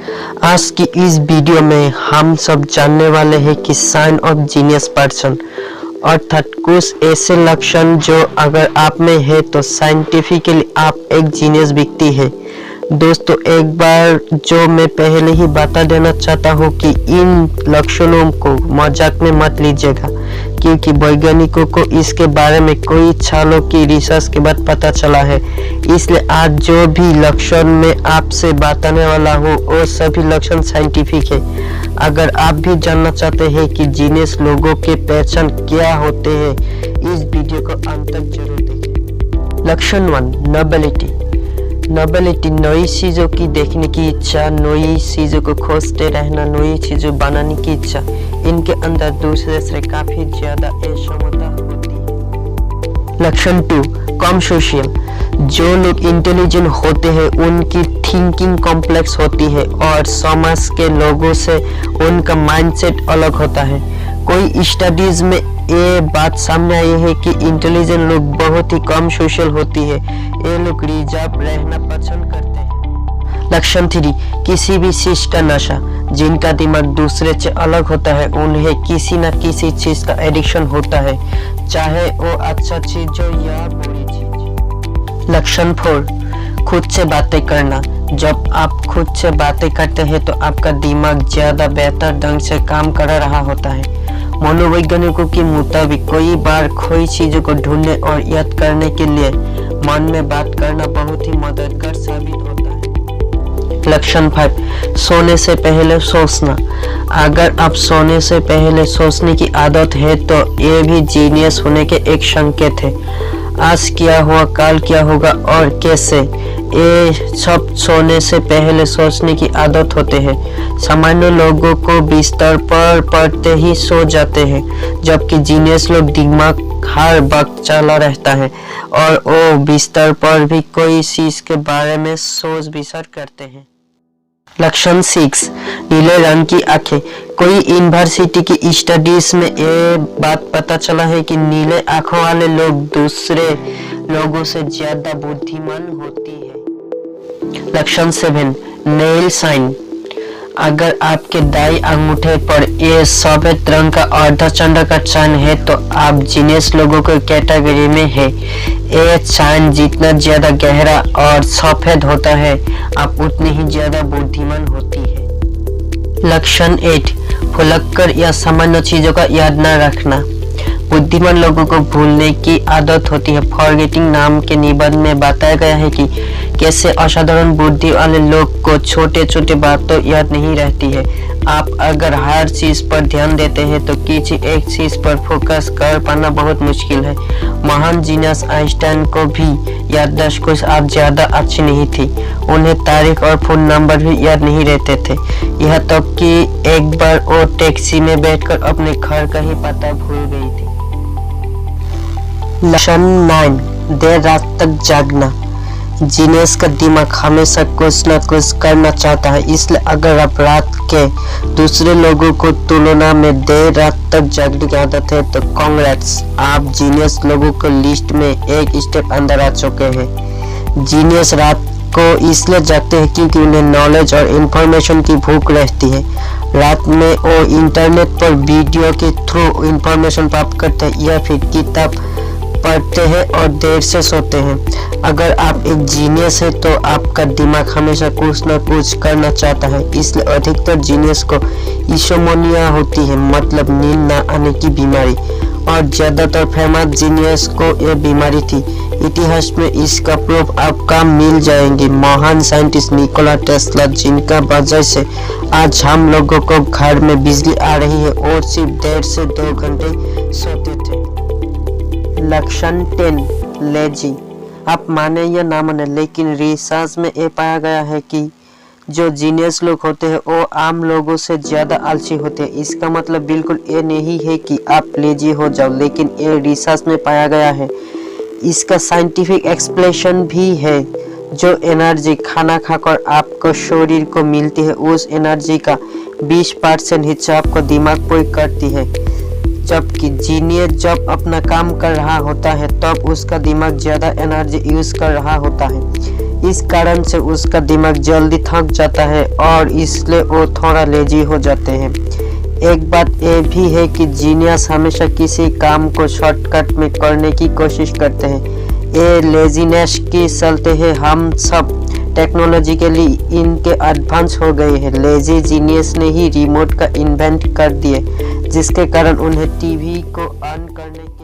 आज की इस वीडियो में हम सब जानने वाले हैं कि साइन ऑफ जीनियस पर्सन अर्थात कुछ ऐसे लक्षण जो अगर आप में है तो साइंटिफिकली आप एक जीनियस व्यक्ति है। दोस्तों, एक बार जो मैं पहले ही बता देना चाहता हूँ कि इन लक्षणों को मजाक में मत लीजिएगा, क्योंकि वैज्ञानिकों को इसके बारे में कई सालों की रिसर्च के बाद पता चला है। इसलिए आज जो भी लक्षण मैं आपसे बताने वाला हूँ वो सभी लक्षण साइंटिफिक है। अगर आप भी जानना चाहते हैं कि जीनियस लोगों के पहचान क्या होते हैं, इस वीडियो को अंत तक जरूर देखें। लक्षण 1, नोबिलिटी। नोबिलिटी नई चीज़ों की देखने की इच्छा, नई चीज़ों को खोजते रहना, नई चीज़ों बनाने की इच्छा। इनके अंदर दूसरे से काफ़ी ज़्यादा क्षमता होती है। लक्षण 2, कम सोशल। जो लोग इंटेलिजेंट होते हैं उनकी थिंकिंग कॉम्प्लेक्स होती है और समाज के लोगों से उनका माइंडसेट अलग होता है। कोई स्टडीज में ये बात सामने आई है कि इंटेलिजेंट लोग बहुत ही कम सोशल होती है। ये लोग रिजर्व रहना पसंद करते हैं। लक्षण 3, किसी भी चीज का नशा। जिनका दिमाग दूसरे से अलग होता है उन्हें किसी न किसी चीज का एडिक्शन होता है, चाहे वो अच्छा चीज हो या बुरी चीज। लक्षण 4, खुद से बातें करना। जब आप खुद से बातें करते हैं तो आपका दिमाग ज्यादा बेहतर ढंग से काम कर रहा होता है। मनोवैज्ञानिकों के मुताबिक कई बार खोई चीजों को ढूंढने और याद करने के लिए मन में बात करना बहुत ही मददगार साबित होता है। लक्षण 5, सोने से पहले सोचना। अगर आप सोने से पहले सोचने की आदत है तो ये भी जीनियस होने के एक संकेत है। आज क्या हुआ, कल क्या होगा और कैसे, ये सब सोने से पहले सोचने की आदत होते हैं। सामान्य लोगों को बिस्तर पर पड़ते ही सो जाते हैं, जबकि जीनियस लोग दिमाग हर वक्त चला रहता है और वो बिस्तर पर भी कोई चीज के बारे में सोच विचार करते हैं। लक्षण 6, नीले रंग की आंखें। कोई यूनिवर्सिटी की स्टडीज में ये बात पता चला है कि नीले आंखों वाले लोग दूसरे लोगों से ज्यादा बुद्धिमान होती है। लक्षण 7, नेल साइन। अगर आपके दाई अंगूठे पर ये सफेद रंग का अर्धचंद्र का चिन्ह है तो आप जीनियस लोगों के कैटेगरी में है। ये चिन्ह जितना ज्यादा गहरा और सफेद होता है आप उतनी ही ज्यादा बुद्धिमान होती है। लक्षण 8, भुलक्कर या सामान्य चीजों का याद न रखना। बुद्धिमान लोगों को भूलने की आदत होती है। फॉरगेटिंग नाम के निबंध में बताया गया है कि कैसे असाधारण बुद्धि वाले लोग को छोटे छोटे बातों याद नहीं रहती है। आप अगर हर चीज पर ध्यान देते हैं तो किसी एक चीज पर फोकस कर पाना बहुत मुश्किल है। महान जीनियस आइंस्टाइन को भी याददाश्त कुछ आप ज्यादा अच्छी नहीं थी। उन्हें तारीख और फोन नंबर भी याद नहीं रहते थे। यह तक कि एक बार वो टैक्सी में बैठकर अपने घर का ही पता भूल गई थी। लक्षण 9, देर रात तक जागना। जीनियस का दिमाग हमेशा कुछ न कुछ करना चाहता है, इसलिए अगर आप रात के दूसरे लोगों को तुलना में देर रात तक जागने की आदत है तो कांग्रेट्स, आप जीनियस लोगों को लिस्ट में एक स्टेप अंदर आ चुके हैं। जीनियस रात को इसलिए जागते हैं क्योंकि उन्हें नॉलेज और इंफॉर्मेशन की भूख रहती है। रात में वो इंटरनेट पर वीडियो के थ्रू इंफॉर्मेशन प्राप्त करते हैं या फिर किताब पढ़ते हैं और देर से सोते हैं। अगर आप एक जीनियस है तो आपका दिमाग हमेशा कुछ न कुछ करना चाहता है, इसलिए अधिकतर जीनियस को इंसोम्निया होती है, मतलब नींद न आने की बीमारी, और ज्यादातर फेमस जीनियस को यह बीमारी थी। इतिहास में इसका प्रूफ आपका मिल जाएंगे। महान साइंटिस्ट निकोला टेस्ला, जिनका वजह से आज हम लोगों को घर में बिजली आ रही है, और सिर्फ 1.5 से 2 घंटे सोते थे। लक्षण 10, लेजी। आप माने या ना माने, लेकिन रिसर्च में ये पाया गया है कि जो जीनियस लोग होते हैं वो आम लोगों से ज्यादा आलसी होते हैं। इसका मतलब बिल्कुल ये नहीं है कि आप लेजी हो जाओ, लेकिन ये रिसर्च में पाया गया है। इसका साइंटिफिक एक्सप्लेनेशन भी है। जो एनर्जी खाना खाकर आपको शरीर को मिलती है, उस एनर्जी का 20% हिस्सा आपको दिमाग पर करती है, जबकि जीनियस जब अपना काम कर रहा होता है तब उसका दिमाग ज्यादा एनर्जी यूज कर रहा होता है। इस कारण से उसका दिमाग जल्दी थक जाता है और इसलिए वो थोड़ा लेजी हो जाते हैं। एक बात ये भी है कि जीनियस हमेशा किसी काम को शॉर्टकट में करने की कोशिश करते हैं। ये लेजीनेस के चलते है हम सब टेक्नोलॉजिकली इनके एडवांस हो गए हैं। लेजी जीनियस ने ही रिमोट का इन्वेंट कर दिए, जिसके कारण उन्हें टीवी को ऑन करने